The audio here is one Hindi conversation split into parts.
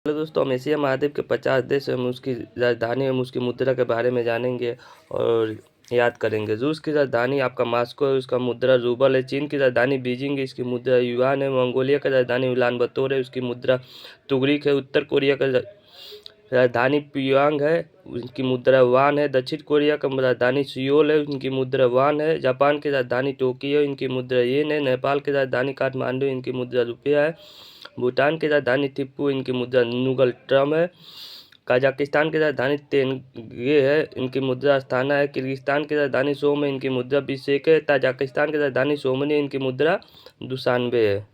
हेलो दोस्तों, हम एशिया महाद्वीप के 50 देश एवं उसकी राजधानी एवं उसकी मुद्रा के बारे में जानेंगे और याद करेंगे। रूस की राजधानी आपका मास्को है, उसका मुद्रा रूबल है। चीन की राजधानी बीजिंग है, इसकी मुद्रा युआन है। मंगोलिया की राजधानी उलान बतोर है, उसकी मुद्रा तुगरिक है। उत्तर कोरिया का राजधानी पियांग है, उनकी मुद्रा वान है। दक्षिण कोरिया का राजधानी सियोल है, उनकी मुद्रा वान है। जापान की राजधानी टोक्यो, इनकी मुद्रा येन है। नेपाल की राजधानी काठमांडू, इनकी मुद्रा रुपया है। भूटान की राजधानी थिम्पू, इनकी मुद्रा नुगल ट्रम है। कजाकिस्तान की राजधानी तेनगे है, इनकी मुद्रा अस्थाना है। किर्गिस्तान की राजधानी सोम है, इनकी मुद्रा बिशकेक है। ताजिकिस्तान की राजधानी सोमनी, इनकी मुद्रा दुशानबे है।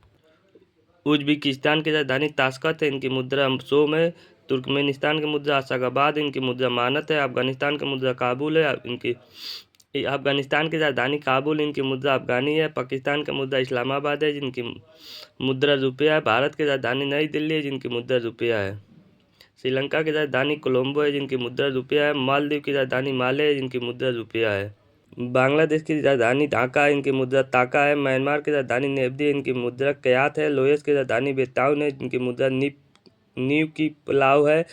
उज्बेकिस्तान की राजधानी ताशकंद है, इनकी मुद्रा सोम है। तुर्कमेनिस्तान की मुद्रा अशगाबाद, इनकी मुद्रा मानत है। अफगानिस्तान की मुद्रा काबुल है, अफगानिस्तान की राजधानी काबुल, इनकी मुद्रा अफगानी है। पाकिस्तान की मुद्रा इस्लामाबाद है, जिनकी मुद्रा रुपया है। भारत की राजधानी नई दिल्ली है, जिनकी मुद्रा रुपया है। श्रीलंका की राजधानी कोलंबो है, जिनकी मुद्रा रुपया है। मालदीव की राजधानी माले है, जिनकी मुद्रा रुपया है। बांग्लादेश की राजधानी ढाका है, इनकी मुद्रा ताका है। म्यांमार की राजधानी नेपदी है, इनकी मुद्रा कयात है। लोयस की राजधानी बेताउन है, जिनकी मुद्रा नीव की पलाव है।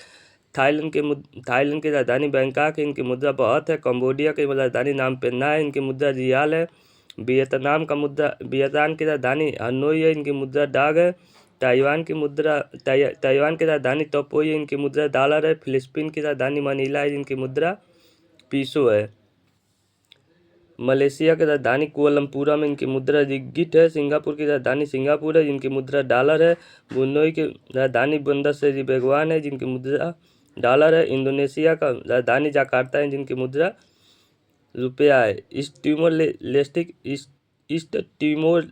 थाईलैंड की राजधानी बैंकॉक है, इनकी मुद्रा बहुत है। कंबोडिया की राजधानी नामपेन्ना है, इनकी मुद्रा रियाल है। वियतनाम की राजधानी हनोई है, इनकी मुद्रा डाग है। ताइवान की राजधानी तोपोई है, इनकी मुद्रा डॉलर है। फिलिस्पीन की राजधानी मनीला है, इनकी मुद्रा पीसो है। मलेशिया की राजधानी कुआलालंपुरम में, इनकी मुद्रा रिंगिट है। सिंगापुर की राजधानी सिंगापुर है, जिनकी मुद्रा डॉलर है। ब्रुनई की राजधानी बंदर शेरी बेगवान है, जिनकी मुद्रा डॉलर है। इंडोनेशिया का राजधानी जकार्ता है, जिनकी मुद्रा रुपया है। ईस्ट टिमोर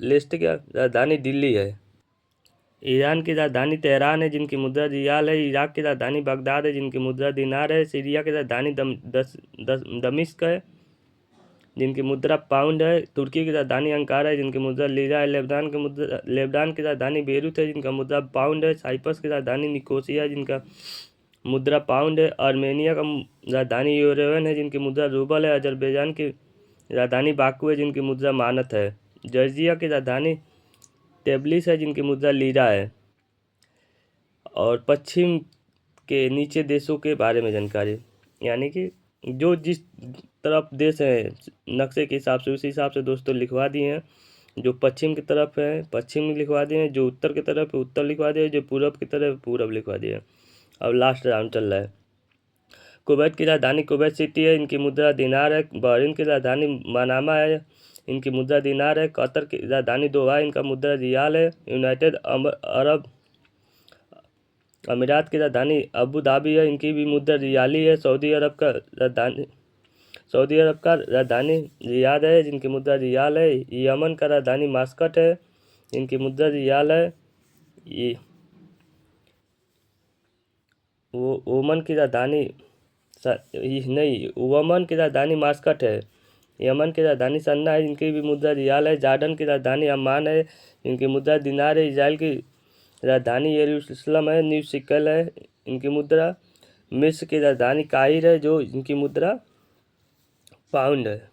लेस्टे की राजधानी दिल्ली है। ईरान की राजधानी तेहरान है, जिनकी मुद्रा रियाल है। इराक की राजधानी बगदाद है, जिनकी मुद्रा दिनार है। सीरिया की राजधानी दमिश्क है, जिनकी मुद्रा पाउंड है। तुर्की की राजधानी अंकारा है, जिनकी मुद्रा लीरा है। लेबनान की राजधानी बेरूत है, जिनका मुद्रा पाउंड है। साइप्रस की राजधानी निकोसिया है, जिनका मुद्रा पाउंड है। आर्मेनिया का राजधानी येरेवन है, जिनकी मुद्रा रूबल है। अजरबैजान की राजधानी बाकू है, जिनकी मुद्रा मानत है। जॉर्जिया की राजधानी टेब्लिस है, जिनकी मुद्रा लीरा है। और पश्चिम के नीचे देशों के बारे में जानकारी, यानी कि जो जिस तरफ देश है नक्शे के हिसाब से, उसी हिसाब से दोस्तों लिखवा दिए हैं। जो पश्चिम की तरफ है पश्चिम लिखवा दिए हैं, जो उत्तर की तरफ है उत्तर लिखवा दिए, जो पूरब की तरफ पूरब लिखवा दिए। अब लास्ट राउंड चल रहा है। कुवैत की राजधानी कुवैत सिटी है, इनकी मुद्रा दिनार है। बहरीन की राजधानी मनामा है, इनकी मुद्रा दिनार है। कतर की राजधानी दोहा है, इनका मुद्रा रियाल है। यूनाइटेड अरब अमीरात की राजधानी अबू धाबी है, इनकी भी मुद्रा रियाली है। सऊदी अरब का राजधानी रियाद है, जिनकी मुद्रा रियाल है। यमन का राजधानी मास्कट है, इनकी मुद्रा रियाल है। ये ओमन की राजधानी वमन की राजधानी मास्कट है। यमन की राजधानी सन्ना है, इनकी भी मुद्रा रियाल है। जॉर्डन की राजधानी अम्मान है, इनकी मुद्रा दिनार है। इजराइल की राजधानी यरूशलेम है, न्यू सिकल है, इनकी मुद्रा। मिस्र की राजधानी काहिर है, जो इनकी मुद्रा पाउंड है।